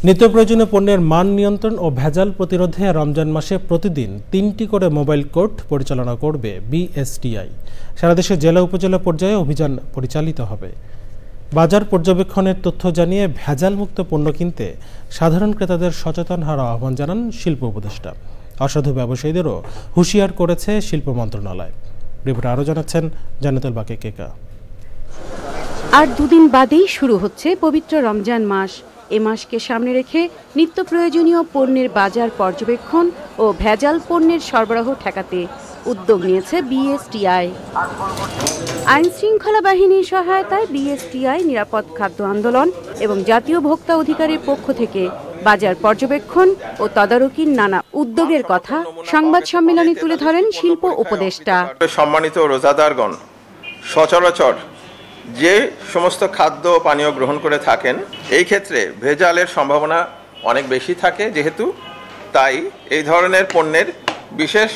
নিত্য প্রয়োজনীয় পণ্যের মান নিয়ন্ত্রণ ও ভেজাল প্রতিরোধে রমজান মাসে প্রতিদিন 3টি করে মোবাইল কোর্ট পরিচালনা করবে বিএসটিআই। সারা দেশে জেলা উপজেলা পর্যায়ে অভিযান পরিচালিত হবে। বাজার পর্যবেক্ষণের তথ্য জানিয়ে ভেজালমুক্ত পণ্য কিনতে সাধারণ ক্রেতাদের সচেতন হওয়ার আহ্বান জানান শিল্প উপদেষ্টা। অসাধু ব্যবসায়ীদেরও হুঁশিয়ার করেছে শিল্প মন্ত্রণালয়। রিপোর্টে আরও জানাচ্ছেন জান্নাতুল বাকি কেকা। আর দুদিন বাদেই শুরু হচ্ছে পবিত্র রমজান মাস। এ মাসকে সামনে রেখে নিত্য প্রয়োজনীয় পণ্যের বাজার পর্যবেক্ষণ ও ভেজাল পণ্যের সরবরাহ ঠেকাতে উদ্যোগ নিয়েছে বিএসটিআই। আইন শৃঙ্খলা বাহিনীর সহায়তায় বিএসটিআই নিরাপদ খাদ্য আন্দোলন এবং জাতীয় ভোক্তা অধিকারের পক্ষ থেকে বাজার পর্যবেক্ষণ ও তদারকির নানা উদ্যোগের কথা সংবাদ সম্মেলনে তুলে ধরেন শিল্প উপদেষ্টা। সম্মানিত রোজাদারগণ, সচরাচর যে সমস্ত খাদ্য পানীয় গ্রহণ করে থাকেন এই ক্ষেত্রে ভেজালের সম্ভাবনা অনেক বেশি থাকে, যেহেতু তাই এই ধরনের পণ্যের বিশেষ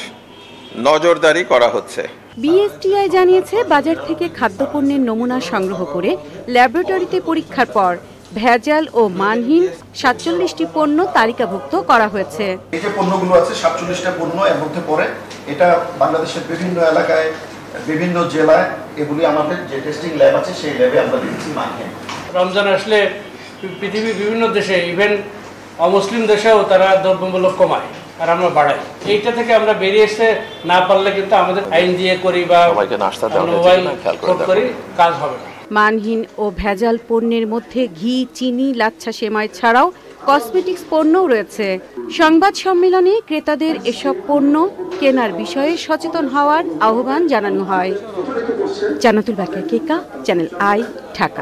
নজরদারি করা হচ্ছে। বিএসটিআই জানিয়েছে, বাজার থেকে খাদ্যপণ্যের নমুনা সংগ্রহ করে ল্যাবরেটরিতে পরীক্ষার পর ভেজাল ও মানহীন 47টি পণ্য তালিকাভুক্ত করা হয়েছে। এই যে পণ্যগুলো আছে 47টা পণ্য এর মধ্যে পড়ে। এটা বাংলাদেশের বিভিন্ন এলাকায় বিভিন্ন জেলায় এগুলি আমাদের যে টেস্টিং ল্যাব আছে সেই ল্যাবে আমরা দিচ্ছি মানহীন। রমজান আসলে পৃথিবীর বিভিন্ন দেশে, ইভেন অমুসলিম দেশেও তারা দ্রব্যমূল্য কমায় আর আমরা বাড়াই। এইটা থেকে আমরা বেরিয়ে আসতে না পারলে কিন্তু আমাদের আইন দিয়ে করি বা মোবাইল করি কাজ হবে না। মানহীন ও ভেজাল পণ্যের মধ্যে ঘি, চিনি, লাচ্ছা সেমাই ছাড়াও কসমেটিক্স পণ্যও রয়েছে। সংবাদ সম্মেলনে ক্রেতাদের এসব পণ্য কেনার বিষয়ে সচেতন হওয়ার আহ্বান জানানো হয়। জান্নাতুল বাকি কেকা, চ্যানেল আই, ঢাকা।